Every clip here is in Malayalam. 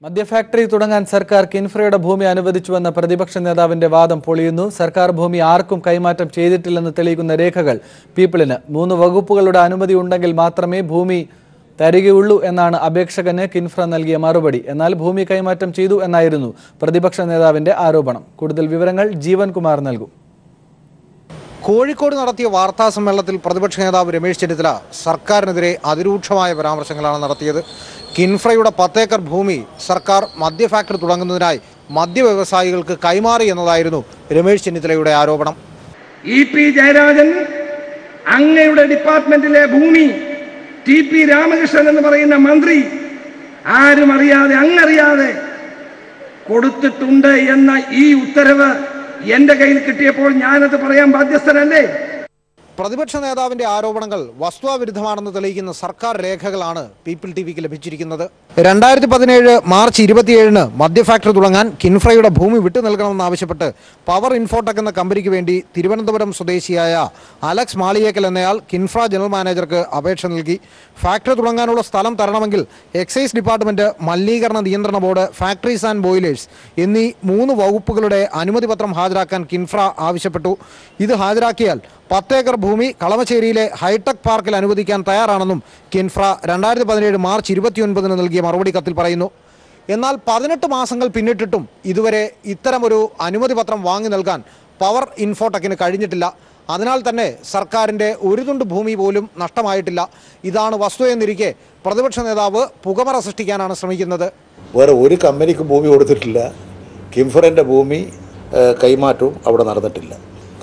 മദ്യ ഫാക്ടറി തുടങ്ങാൻ സർക്കാർ കിൻഫ്രയുടെ ഭൂമി അനുവദിച്ചുവെന്ന പ്രതിപക്ഷ നേതാവിന്റെ വാദം പൊളിയുന്നു. സർക്കാർ ഭൂമി ആർക്കും കൈമാറ്റം ചെയ്തിട്ടില്ലെന്ന് തെളിയിക്കുന്ന രേഖകൾ പീപ്പിളിന് 3 വകുപ്പുകളുടെ അനുമതി ഉണ്ടെങ്കിൽ മാത്രമേ ഭൂമി തരികയുള്ളൂ എന്നാണ് അപേക്ഷകന് കിൻഫ്ര നൽകിയ മറുപടി. എന്നാൽ ഭൂമി കൈമാറ്റം ചെയ്തു എന്നായിരുന്നു പ്രതിപക്ഷ നേതാവിന്റെ ആരോപണം. കൂടുതൽ വിവരങ്ങൾ ജീവൻ കുമാർ നൽകും. കോഴിക്കോട് നടത്തിയ വാർത്താ സമ്മേളനത്തിൽ പ്രതിപക്ഷ നേതാവ് രമേശ് ചെന്നിത്തല സർക്കാരിനെതിരെ അതിരൂക്ഷമായ പരാമർശങ്ങളാണ് നടത്തിയത്. കിൻഫ്രയുടെ 10 ഏക്കർ ഭൂമി സർക്കാർ മദ്യ ഫാക്ടറി തുടങ്ങുന്നതിനായി മദ്യ വ്യവസായികൾക്ക് കൈമാറി എന്നതായിരുന്നു രമേശ് ചെന്നിത്തലയുടെ ആരോപണം. EP ജയരാജൻ അങ്ങയുടെ ഡിപ്പാർട്ട്മെന്റിലെ ഭൂമി TP രാമകൃഷ്ണൻ എന്ന് പറയുന്ന മന്ത്രി ആരും അറിയാതെ അങ്ങറിയാതെ കൊടുത്തിട്ടുണ്ട് എന്ന ഈ ഉത്തരവ് എന്റെ കയ്യിൽ കിട്ടിയപ്പോൾ ഞാനത് പറയാൻ ബാധ്യസ്ഥനല്ലേ? പ്രതിപക്ഷ നേതാവിന്റെ ആരോപണങ്ങൾ വസ്തുതാവിരുദ്ധമാണെന്ന് തെളിയിക്കുന്ന സർക്കാർ രേഖകളാണ് പീപ്പിൾ ടിവിക്ക് ലഭിച്ചിരിക്കുന്നത്. 2017 മാർച്ച് 27 മദ്യ ഫാക്ടറി തുടങ്ങാൻ കിൻഫ്രയുടെ ഭൂമി വിട്ടു നൽകണമെന്നാവശ്യപ്പെട്ട് പവർ ഇൻഫോടെക് എന്ന കമ്പനിക്ക് വേണ്ടി തിരുവനന്തപുരം സ്വദേശിയായ അലക്സ് മാളിയേക്കൽ എന്നയാൾ കിൻഫ്ര ജനറൽ മാനേജർക്ക് അപേക്ഷ നൽകി. ഫാക്ടറി തുടങ്ങാനുള്ള സ്ഥലം തരണമെങ്കിൽ എക്സൈസ് ഡിപ്പാർട്ട്മെന്റ്, മലിനീകരണ നിയന്ത്രണ ബോർഡ്, ഫാക്ടറീസ് ആൻഡ് ബോയിലേഴ്സ് എന്നീ 3 വകുപ്പുകളുടെ അനുമതി പത്രം ഹാജരാക്കാൻ കിൻഫ്ര ആവശ്യപ്പെട്ടു. ഇത് ഹാജരാക്കിയാൽ 10 ഏക്കർ ഭൂമി കളമശ്ശേരിയിലെ ഹൈടെക് പാർക്കിൽ അനുവദിക്കാൻ തയ്യാറാണെന്നും കിൻഫ്ര 2017 മാർച്ച് 29 നൽകിയ മറുപടി കത്തിൽ പറയുന്നു. എന്നാൽ 18 മാസങ്ങൾ പിന്നിട്ടിട്ടും ഇതുവരെ ഇത്തരമൊരു അനുമതി പത്രം വാങ്ങി നൽകാൻ പവർ ഇൻഫോടെക്കിന് കഴിഞ്ഞിട്ടില്ല. അതിനാൽ തന്നെ സർക്കാരിൻ്റെ ഒരു തുണ്ട് ഭൂമി പോലും നഷ്ടമായിട്ടില്ല. ഇതാണ് വസ്തുതയെന്നിരിക്കെ പ്രതിപക്ഷ നേതാവ് പുകമറ സൃഷ്ടിക്കാനാണ് ശ്രമിക്കുന്നത്. വേറെ ഒരു കമ്പനിക്ക് ഭൂമി കൊടുത്തിട്ടില്ല. കിൻഫ്രയുടെ ഭൂമി കൈമാറ്റവും അവിടെ നടന്നിട്ടില്ല.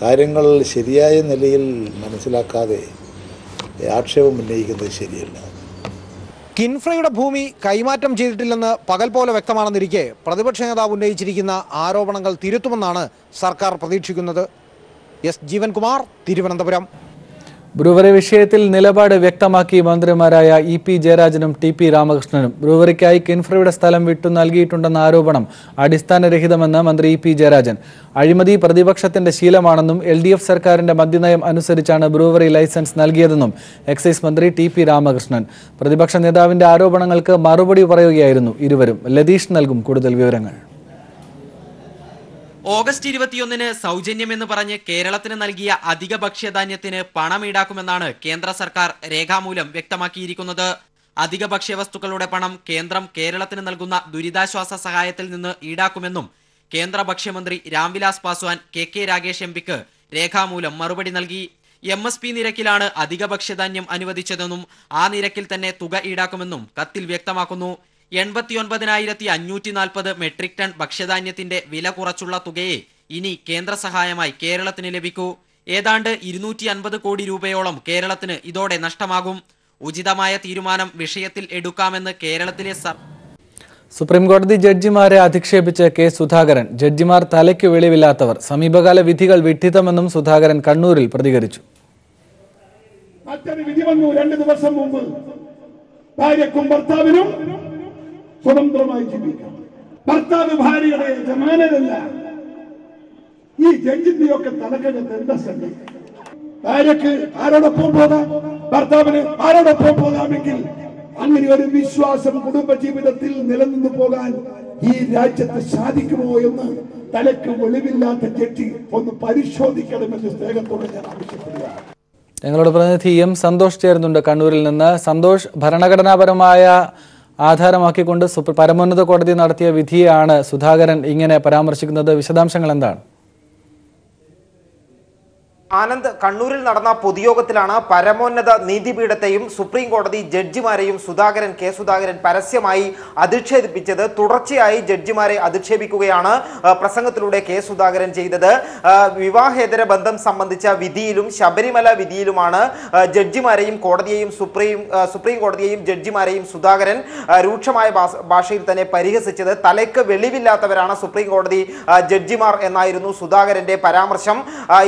കാര്യങ്ങൾ ശരിയായ നിലയിൽ മനസ്സിലാക്കാതെ ആക്ഷേപം ഉന്നയിക്കുന്നത് ശരിയല്ല. കിൻഫ്രയുടെ ഭൂമി കൈമാറ്റം ചെയ്തിട്ടില്ലെന്ന് പകൽ പോലെ വ്യക്തമാണെന്നിരിക്കെ പ്രതിപക്ഷ നേതാവ് ഉന്നയിച്ചിരിക്കുന്ന ആരോപണങ്ങൾ തിരുത്തുമെന്നാണ് സർക്കാർ പ്രതീക്ഷിക്കുന്നത്. ജീവൻകുമാർ, തിരുവനന്തപുരം. ബ്രൂവറി വിഷയത്തിൽ നിലപാട് വ്യക്തമാക്കി മന്ത്രിമാരായ EP ജയരാജനും TP രാമകൃഷ്ണനും. ബ്രൂവറിക്കായി കിൻഫ്രയുടെ സ്ഥലം വിട്ടു നൽകിയിട്ടുണ്ടെന്ന ആരോപണം അടിസ്ഥാനരഹിതമെന്ന് മന്ത്രി EP ജയരാജൻ. അഴിമതി പ്രതിപക്ഷത്തിന്റെ ശീലമാണെന്നും LDF സർക്കാരിന്റെ മദ്യനയം അനുസരിച്ചാണ് ബ്രൂവറി ലൈസൻസ് നൽകിയതെന്നും എക്സൈസ് മന്ത്രി TP രാമകൃഷ്ണൻ. പ്രതിപക്ഷ നേതാവിന്റെ ആരോപണങ്ങൾക്ക് മറുപടി പറയുകയായിരുന്നു ഇരുവരും. ലതീഷ് നൽകും കൂടുതൽ വിവരങ്ങൾ. ഓഗസ്റ്റ് 21 സൗജന്യമെന്ന് പറഞ്ഞ് കേരളത്തിന് നൽകിയ അധിക ഭക്ഷ്യധാന്യത്തിന് പണം ഈടാക്കുമെന്നാണ് കേന്ദ്ര സർക്കാർ രേഖാമൂലം വ്യക്തമാക്കിയിരിക്കുന്നത്. അധിക ഭക്ഷ്യവസ്തുക്കളുടെ പണം കേന്ദ്രം കേരളത്തിന് നൽകുന്ന ദുരിതാശ്വാസ സഹായത്തിൽ നിന്ന് ഈടാക്കുമെന്നും കേന്ദ്ര ഭക്ഷ്യമന്ത്രി രാംവിലാസ് പാസ്വാൻ KK രാഗേഷ് MPക്ക് രേഖാമൂലം മറുപടി നൽകി. MSP നിരക്കിലാണ് അധിക ഭക്ഷ്യധാന്യം അനുവദിച്ചതെന്നും ആ നിരക്കിൽ തന്നെ തുക ഈടാക്കുമെന്നും കത്തിൽ വ്യക്തമാക്കുന്നു. 89,540 മെട്രിക് ടൺ ഭക്ഷ്യധാന്യത്തിന്റെ വില കുറച്ചുള്ള തുകയെ ഇനി കേന്ദ്ര സഹായമായി കേരളത്തിന് ലഭിക്കൂ. ഏതാണ്ട് 250 കോടി രൂപയോളം കേരളത്തിന് ഇതോടെ നഷ്ടമാകും. ഉചിതമായ തീരുമാനം വിഷയത്തിൽ എടുക്കാമെന്ന് കേരളത്തിലെ സുപ്രീംകോടതി ജഡ്ജിമാരെ അധിക്ഷേപിച്ച് K സുധാകരൻ. ജഡ്ജിമാർ തലയ്ക്ക് വെളിവില്ലാത്തവർ. സമീപകാല വിധികൾ വിഡ്ഢിത്തമെന്നും സുധാകരൻ കണ്ണൂരിൽ പ്രതികരിച്ചു. മറ്റൊരു വിധി വന്നു 2 ദിവസം മുമ്പ്. ഭാര്യക്കും ഭർത്താവിനും സ്വതന്ത്രമായി ജീവിക്കാം. ഭർത്താവ് ഭാര്യയുടെ യജമാനനല്ല. ഈ ജഡ്ജിന്റെയൊക്കെ തലക്കകത്ത് എന്താ സംഗതി? ഭാര്യക്ക് ആരോടൊപ്പം പോകാം, ഭർത്താവിന് ആരോടൊപ്പം പോകാമെങ്കിൽ അങ്ങനെ ഒരു വിശ്വാസം കുടുംബജീവിതത്തിൽ നിലനിന്നു പോകാൻ ഈ രാജ്യത്ത് സാധിക്കുമോ എന്ന് തലക്ക് വെളിവില്ലാത്ത ജഡ്ജി ഒന്ന് പരിശോധിക്കണമെന്ന് സ്നേഹത്തോടെ ഞാൻ ആവശ്യപ്പെടുക. ഞങ്ങളുടെ പ്രതിനിധി M സന്തോഷ് ചേരുന്നുണ്ട് കണ്ണൂരിൽ നിന്ന്. സന്തോഷ്, ഭരണഘടനാപരമായ ആധാരമാക്കിക്കൊണ്ട് പരമോന്നത കോടതി നടത്തിയ വിധിയാണ് സുധാകരൻ ഇങ്ങനെ പരാമർശിക്കുന്നത്. വിശദാംശങ്ങൾ എന്താണ്? ആനന്ദ്, കണ്ണൂരിൽ നടന്ന പൊതുയോഗത്തിലാണ് പരമോന്നത നീതിപീഠത്തെയും സുപ്രീം കോടതി ജഡ്ജിമാരെയും K സുധാകരൻ പരസ്യമായി അധിക്ഷേപിച്ചത്. തുടർച്ചയായി ജഡ്ജിമാരെ അധിക്ഷേപിക്കുകയാണ് പ്രസംഗത്തിലൂടെ K സുധാകരൻ ചെയ്തത്. വിവാഹേതര ബന്ധം സംബന്ധിച്ച വിധിയിലും ശബരിമല വിധിയിലുമാണ് ജഡ്ജിമാരെയും കോടതിയെയും സുപ്രീം കോടതിയെയും ജഡ്ജിമാരെയും സുധാകരൻ രൂക്ഷമായ ഭാഷയിൽ തന്നെ പരിഹസിച്ചത്. തലയ്ക്ക് വെളിവില്ലാത്തവരാണ് സുപ്രീം കോടതി ജഡ്ജിമാർ എന്നായിരുന്നു സുധാകരന്റെ പരാമർശം.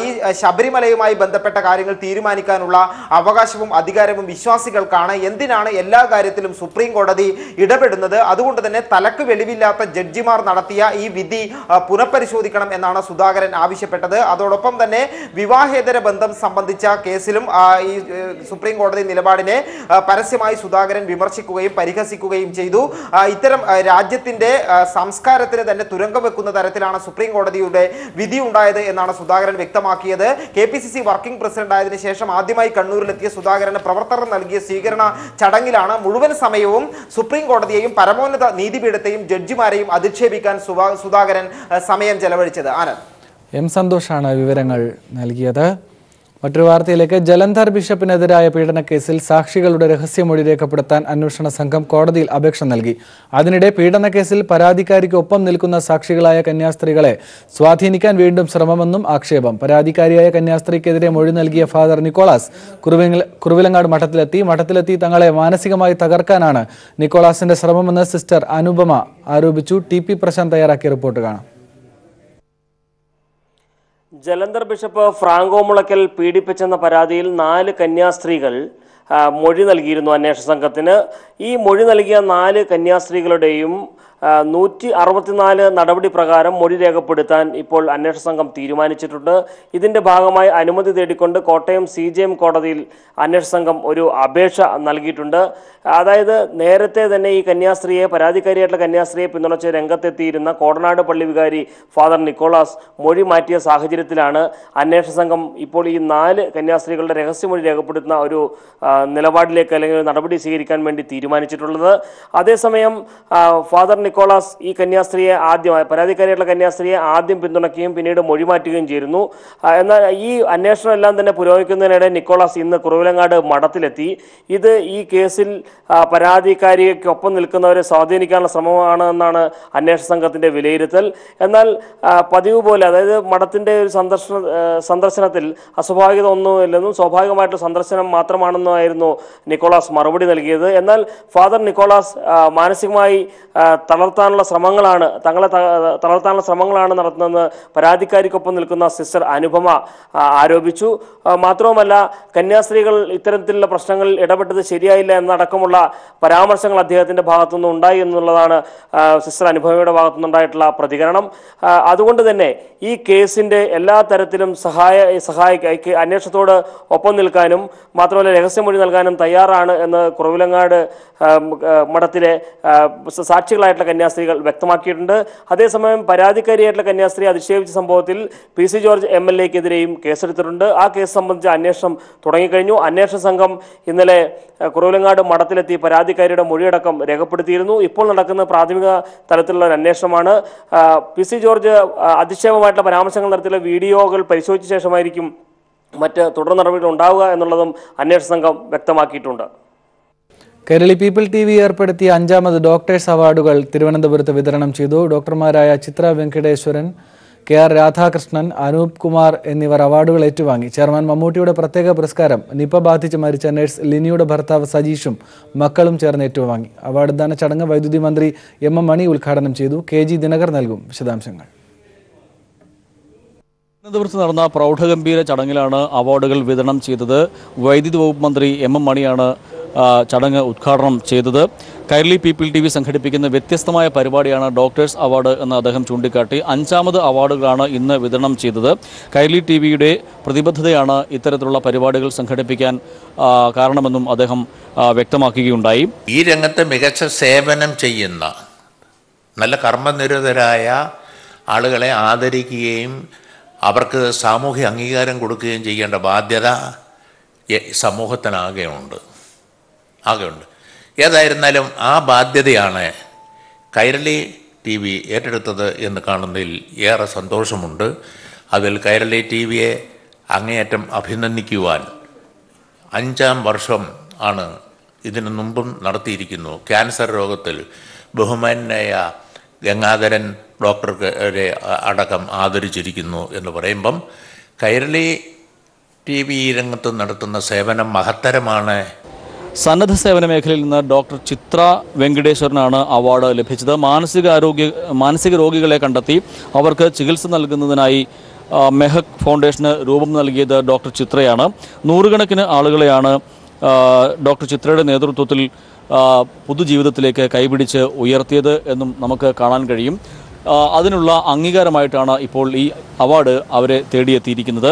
ഈ ശബരിമല ശബരിമലയുമായി ബന്ധപ്പെട്ട കാര്യങ്ങൾ തീരുമാനിക്കാനുള്ള അവകാശവും അധികാരവും വിശ്വാസികൾക്കാണ്. എന്തിനാണ് എല്ലാ കാര്യത്തിലും സുപ്രീം കോടതി ഇടപെടുന്നത്? അതുകൊണ്ട് തന്നെ തലക്ക് വെളിവില്ലാത്ത ജഡ്ജിമാർ നടത്തിയ ഈ വിധി പുനഃപരിശോധിക്കണം എന്നാണ് സുധാകരൻ ആവശ്യപ്പെട്ടത്. അതോടൊപ്പം തന്നെ വിവാഹേതര ബന്ധം സംബന്ധിച്ച കേസിലും ഈ സുപ്രീം കോടതി നിലപാടിനെ പരസ്യമായി സുധാകരൻ വിമർശിക്കുകയും പരിഹസിക്കുകയും ചെയ്തു. ഇത്തരം രാജ്യത്തിന്റെ സംസ്കാരത്തിന് തന്നെ തുരങ്കം വെക്കുന്ന തരത്തിലാണ് സുപ്രീം കോടതിയുടെ വിധി ഉണ്ടായത് എന്നാണ് സുധാകരൻ വ്യക്തമാക്കിയത്. KPCC വർക്കിംഗ് പ്രസിഡന്റ് ആയതിനു ശേഷം ആദ്യമായി കണ്ണൂരിലെത്തിയ സുധാകരന് പ്രവർത്തകർ നൽകിയ സ്വീകരണ ചടങ്ങിലാണ് മുഴുവൻ സമയവും സുപ്രീം കോടതിയെയും പരമോന്നത നീതിപീഠത്തെയും ജഡ്ജിമാരെയും അധിക്ഷേപിക്കാൻ സുധാകരൻ സമയം ചെലവഴിച്ചത്. ആനന്ദ് എം സന്തോഷാണ് വിവരങ്ങൾ നൽകിയത്. മറ്റൊരു വാർത്തയിലേക്ക്. ജലന്ധർ ബിഷപ്പിനെതിരായ പീഡനക്കേസിൽ സാക്ഷികളുടെ രഹസ്യമൊഴി രേഖപ്പെടുത്താൻ അന്വേഷണ സംഘം കോടതിയിൽ അപേക്ഷ നൽകി. അതിനിടെ പീഡനക്കേസിൽ പരാതിക്കാരിക്ക് ഒപ്പം നിൽക്കുന്ന സാക്ഷികളായ കന്യാസ്ത്രീകളെ സ്വാധീനിക്കാൻ വീണ്ടും ശ്രമമെന്നും ആക്ഷേപം. പരാതിക്കാരിയായ കന്യാസ്ത്രീക്കെതിരെ മൊഴി നൽകിയ ഫാദർ നിക്കോളാസ് കുറുവിലങ്ങാട് മഠത്തിലെത്തി തങ്ങളെ മാനസികമായി തകർക്കാനാണ് നിക്കോളാസിന്റെ ശ്രമമെന്ന് സിസ്റ്റർ അനുപമ ആരോപിച്ചു. TP പ്രശാന്ത് തയ്യാറാക്കിയ റിപ്പോർട്ട് കാണാം. ജലന്ധർ ബിഷപ്പ് ഫ്രാങ്കോ മുളയ്ക്കൽ പീഡിപ്പിച്ചെന്ന പരാതിയിൽ 4 കന്യാസ്ത്രീകൾ മൊഴി നൽകിയിരുന്നു അന്വേഷണ സംഘത്തിന്. ഈ മൊഴി നൽകിയ 4 കന്യാസ്ത്രീകളുടെയും 164 നടപടി പ്രകാരം മൊഴി രേഖപ്പെടുത്താൻ ഇപ്പോൾ അന്വേഷണ സംഘം തീരുമാനിച്ചിട്ടുണ്ട്. ഇതിന്റെ ഭാഗമായി അനുമതി തേടിക്കൊണ്ട് കോട്ടയം CJM കോടതിയിൽ അന്വേഷണ സംഘം ഒരു അപേക്ഷ നൽകിയിട്ടുണ്ട്. അതായത് നേരത്തെ തന്നെ ഈ കന്യാസ്ത്രീയെ, പരാതിക്കാരിയായിട്ടുള്ള കന്യാസ്ത്രീയെ പിന്തുണച്ച് രംഗത്തെത്തിയിരുന്ന കോടനാട് പള്ളി വികാരി ഫാദർ നിക്കോളാസ് മൊഴി മാറ്റിയ സാഹചര്യത്തിലാണ് അന്വേഷണ സംഘം ഇപ്പോൾ ഈ 4 കന്യാസ്ത്രീകളുടെ രഹസ്യമൊഴി രേഖപ്പെടുത്തുന്ന ഒരു നിലപാടിലേക്ക് അല്ലെങ്കിൽ നടപടി സ്വീകരിക്കാൻ വേണ്ടി തീരുമാനിച്ചിട്ടുള്ളത്. അതേസമയം ഫാദർ നിക്കോളാസ് ഈ കന്യാസ്ത്രീയെ പരാതിക്കാരിയായിട്ടുള്ള കന്യാസ്ത്രീയെ ആദ്യം പിന്തുണയ്ക്കുകയും പിന്നീട് മൊഴി മാറ്റുകയും ചെയ്തിരുന്നു. എന്നാൽ ഈ അന്വേഷണം എല്ലാം തന്നെ പുരോഗമിക്കുന്നതിനിടെ നിക്കോളാസ് ഇന്ന് കുറുവിലങ്ങാട് മഠത്തിലെത്തി. ഇത് ഈ കേസിൽ പരാതിക്കാരിക്കൊപ്പം നിൽക്കുന്നവരെ സ്വാധീനിക്കാനുള്ള ശ്രമമാണ് എന്നാണ് അന്വേഷണ സംഘത്തിന്റെ വിലയിരുത്തൽ. എന്നാൽ പതിവ് പോലെ, അതായത് മഠത്തിന്റെ ഒരു സന്ദർശനത്തിൽ അസ്വാഭാവികത ഒന്നുമില്ലെന്നും സ്വാഭാവികമായിട്ടുള്ള സന്ദർശനം മാത്രമാണെന്നായിരുന്നു നിക്കോളാസ് മറുപടി നൽകിയത്. എന്നാൽ ഫാദർ നിക്കോളാസ് മാനസികമായി തങ്ങളെ തളർത്താനുള്ള ശ്രമങ്ങളാണ് നടത്തുന്നതെന്ന് പരാതിക്കാരിക്കൊപ്പം നിൽക്കുന്ന സിസ്റ്റർ അനുപമ ആരോപിച്ചു. മാത്രവുമല്ല, കന്യാസ്ത്രീകൾ ഇത്തരത്തിലുള്ള പ്രശ്നങ്ങളിൽ ഇടപെട്ടത് ശരിയായില്ല എന്നടക്കമുള്ള പരാമർശങ്ങൾ അദ്ദേഹത്തിന്റെ ഭാഗത്തുനിന്ന് ഉണ്ടായി എന്നുള്ളതാണ് സിസ്റ്റർ അനുപമയുടെ ഭാഗത്തുനിന്നുണ്ടായിട്ടുള്ള പ്രതികരണം. അതുകൊണ്ട് തന്നെ ഈ കേസിന്റെ എല്ലാ തരത്തിലും അന്വേഷണത്തോട് ഒപ്പം നിൽക്കാനും മാത്രമല്ല രഹസ്യമൊഴി നൽകാനും തയ്യാറാണ് എന്ന് കുറുവിലങ്ങാട് മഠത്തിലെ സാക്ഷികളായിട്ടുള്ള കന്യാസ്ത്രീകൾ വ്യക്തമാക്കിയിട്ടുണ്ട്. അതേസമയം പരാതിക്കാരിയായിട്ടുള്ള കന്യാസ്ത്രീ അധിക്ഷേപിച്ച സംഭവത്തിൽ PC ജോർജ് MLA-ക്കെതിരെയും കേസെടുത്തിട്ടുണ്ട്. ആ കേസ് സംബന്ധിച്ച അന്വേഷണം തുടങ്ങിക്കഴിഞ്ഞു. അന്വേഷണ സംഘം ഇന്നലെ കുറുവിലങ്ങാട് മഠത്തിലെത്തി പരാതിക്കാരിയുടെ മൊഴിയടക്കം രേഖപ്പെടുത്തിയിരുന്നു. ഇപ്പോൾ നടക്കുന്ന പ്രാഥമിക തലത്തിലുള്ള ഒരു അന്വേഷണമാണ്. PC ജോർജ് അധിക്ഷേപമായിട്ടുള്ള പരാമർശങ്ങൾ നടത്തിയുള്ള വീഡിയോകൾ പരിശോധിച്ച ശേഷമായിരിക്കും മറ്റ് തുടർ നടപടികൾ ഉണ്ടാവുക എന്നുള്ളതും അന്വേഷണ സംഘം വ്യക്തമാക്കിയിട്ടുണ്ട്. കേരളി പീപ്പിൾ TV ഏർപ്പെടുത്തിയ 5ാമത് ഡോക്ടേഴ്സ് അവാർഡുകൾ തിരുവനന്തപുരത്ത് വിതരണം ചെയ്തു. ഡോക്ടർമാരായ ചിത്ര വെങ്കടേശ്വരൻ, KR രാധാകൃഷ്ണൻ, അനൂപ് കുമാർ എന്നിവർ അവാർഡുകൾ ഏറ്റുവാങ്ങി. ചെയർമാൻ മമ്മൂട്ടിയുടെ പ്രത്യേക പുരസ്കാരം നിപ ബാധിച്ച് മരിച്ച നഴ്സ് ലിനിയുടെ ഭർത്താവ് സജീഷും മക്കളും ചേർന്ന് ഏറ്റുവാങ്ങി. അവാർഡ് ദാന ചടങ്ങ് വൈദ്യുതി മന്ത്രി MM മണി ഉദ്ഘാടനം ചെയ്തു. KG ദിനകർ നൽകും വിശദാംശങ്ങൾ. തിരുവനന്തപുരത്ത് നടന്ന പ്രൗഢഗംഭീര ചടങ്ങിലാണ് അവാർഡുകൾ വിതരണം ചെയ്തത്. വൈദ്യുതി വകുപ്പ് മന്ത്രി MM മണിയാണ് ചടങ്ങ് ഉദ്ഘാടനം ചെയ്തത്. കൈരളി പീപ്പിൾ TV സംഘടിപ്പിക്കുന്ന വ്യത്യസ്തമായ പരിപാടിയാണ് ഡോക്ടേഴ്സ് അവാർഡ് എന്ന് അദ്ദേഹം ചൂണ്ടിക്കാട്ടി. 5ാമത് അവാർഡുകളാണ് ഇന്ന് വിതരണം ചെയ്തത്. കൈരളി TVയുടെ പ്രതിബദ്ധതയാണ് ഇത്തരത്തിലുള്ള പരിപാടികൾ സംഘടിപ്പിക്കാൻ കാരണമെന്നും അദ്ദേഹം വ്യക്തമാക്കുകയുണ്ടായി. ഈ രംഗത്ത് മികച്ച സേവനം ചെയ്യുന്ന നല്ല കർമ്മനിരതരായ ആളുകളെ ആദരിക്കുകയും അവർക്ക് സാമൂഹ്യ അംഗീകാരം കൊടുക്കുകയും ചെയ്യേണ്ട ബാധ്യത സമൂഹത്തിനാകെയുണ്ട്. ഏതായിരുന്നാലും ആ ബാധ്യതയാണ് കൈരളി TV ഏറ്റെടുത്തത് എന്ന് കാണുന്നതിൽ ഏറെ സന്തോഷമുണ്ട്. അതിൽ കൈരളി TVയെ അങ്ങേയറ്റം അഭിനന്ദിക്കുവാൻ 5ാം വർഷം ആണ് ഇതിനു മുമ്പും നടത്തിയിരിക്കുന്നു. ക്യാൻസർ രോഗത്തിൽ ബഹുമാന്യനായ ഗംഗാധരൻ ഡോക്ടർക്ക് അടക്കം ആദരിച്ചിരിക്കുന്നു എന്ന് പറയുമ്പം കൈരളി TV രംഗത്ത് നടത്തുന്ന സേവനം മഹത്തരമാണ്. സന്നദ്ധ സേവന മേഖലയിൽ നിന്ന് ഡോക്ടർ ചിത്ര വെങ്കടേശ്വരനാണ് അവാർഡ് ലഭിച്ചത്. മാനസിക രോഗികളെ കണ്ടെത്തി അവർക്ക് ചികിത്സ നൽകുന്നതിനായി മെഹക് ഫൗണ്ടേഷന് രൂപം നൽകിയത് ഡോക്ടർ ചിത്രയാണ്. നൂറുകണക്കിന് ആളുകളെയാണ് ഡോക്ടർ ചിത്രയുടെ നേതൃത്വത്തിൽ പുതുജീവിതത്തിലേക്ക് കൈപിടിച്ച് ഉയർത്തിയത് എന്നും നമുക്ക് കാണാൻ കഴിയും. അതിനുള്ള അംഗീകാരമായിട്ടാണ് ഇപ്പോൾ ഈ അവാർഡ് അവരെ തേടിയെത്തിയിരിക്കുന്നത്.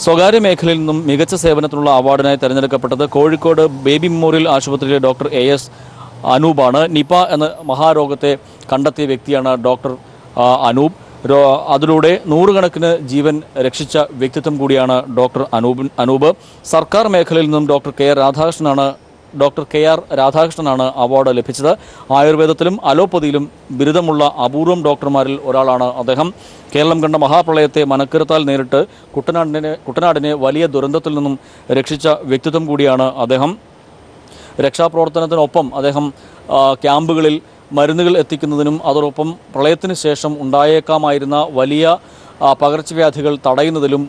സ്വകാര്യ മേഖലയിൽ നിന്നും മികച്ച സേവനത്തിനുള്ള അവാർഡിനായി തിരഞ്ഞെടുക്കപ്പെട്ടത് കോഴിക്കോട് ബേബി മെമ്മോറിയൽ ആശുപത്രിയിലെ ഡോക്ടർ AS അനൂപാണ്. നിപ എന്ന മഹാരോഗത്തെ കണ്ടെത്തിയ വ്യക്തിയാണ് ഡോക്ടർ അനൂപ്. അതിലൂടെ നൂറുകണക്കിന് ജീവൻ രക്ഷിച്ച വ്യക്തിത്വം കൂടിയാണ് ഡോക്ടർ അനൂപ്. സർക്കാർ മേഖലയിൽ നിന്നും ഡോക്ടർ KR രാധാകൃഷ്ണനാണ് അവാർഡ് ലഭിച്ചത്. ആയുർവേദത്തിലും അലോപ്പതിയിലും ബിരുദമുള്ള അപൂർവം ഡോക്ടർമാരിൽ ഒരാളാണ് അദ്ദേഹം. കേരളം കണ്ട മഹാപ്രളയത്തെ മനക്കരുത്താൽ നേരിട്ട് കുട്ടനാടിനെ വലിയ ദുരന്തത്തിൽ നിന്നും രക്ഷിച്ച വ്യക്തിത്വം കൂടിയാണ് അദ്ദേഹം. രക്ഷാപ്രവർത്തനത്തിനൊപ്പം അദ്ദേഹം ക്യാമ്പുകളിൽ മരുന്നുകൾ എത്തിക്കുന്നതിനും അതോടൊപ്പം പ്രളയത്തിന് ശേഷം ഉണ്ടായേക്കാമായിരുന്ന വലിയ പകർച്ചവ്യാധികൾ തടയുന്നതിലും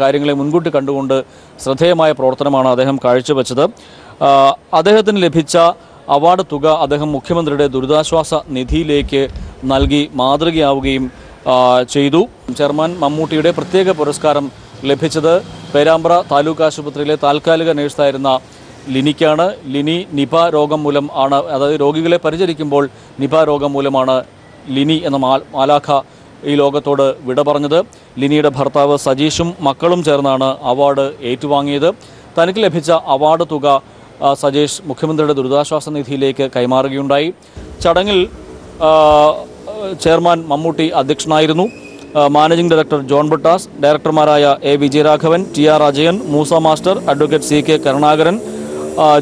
കാര്യങ്ങളെ മുൻകൂട്ടി കണ്ടുകൊണ്ട് ശ്രദ്ധേയമായ പ്രവർത്തനമാണ് അദ്ദേഹം കാഴ്ചവെച്ചത്. അദ്ദേഹത്തിന് ലഭിച്ച അവാർഡ് തുക അദ്ദേഹം മുഖ്യമന്ത്രിയുടെ ദുരിതാശ്വാസ നിധിയിലേക്ക് നൽകി മാതൃകയാവുകയും ചെയ്തു. ചെയർമാൻ മമ്മൂട്ടിയുടെ പ്രത്യേക പുരസ്കാരം ലഭിച്ചത് പേരാമ്പ്ര താലൂക്ക് ആശുപത്രിയിലെ താൽക്കാലിക നഴ്സായിരുന്ന ലിനിക്കാണ്. ലിനി നിപ രോഗം മൂലം ആണ്, അതായത് രോഗികളെ പരിചരിക്കുമ്പോൾ നിപ രോഗം മൂലമാണ് ലിനി എന്ന മാലാഖ ഈ ലോകത്തോട് വിട പറഞ്ഞത്. ലിനിയുടെ ഭർത്താവ് സജീഷും മക്കളും ചേർന്നാണ് അവാർഡ് ഏറ്റുവാങ്ങിയത്. തനിക്ക് ലഭിച്ച അവാർഡ് തുക സജീഷ് മുഖ്യമന്ത്രിയുടെ ദുരിതാശ്വാസ നിധിയിലേക്ക് കൈമാറുകയുണ്ടായി. ചടങ്ങിൽ ചെയർമാൻ മമ്മൂട്ടി അധ്യക്ഷനായിരുന്നു. മാനേജിംഗ് ഡയറക്ടർ ജോൺ ബട്ടാസ്, ഡയറക്ടർമാരായ A. Vijayaraghavan, TR Ajayan, Moosa master, advocate CK Karunakaran,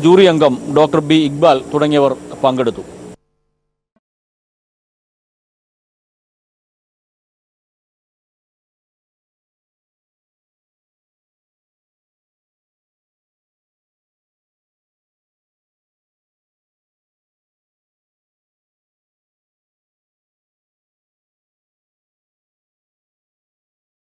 jury അംഗം ഡോക്ടർ B. ഇക്ബാൽ തുടങ്ങിയവർ പങ്കെടുത്തു.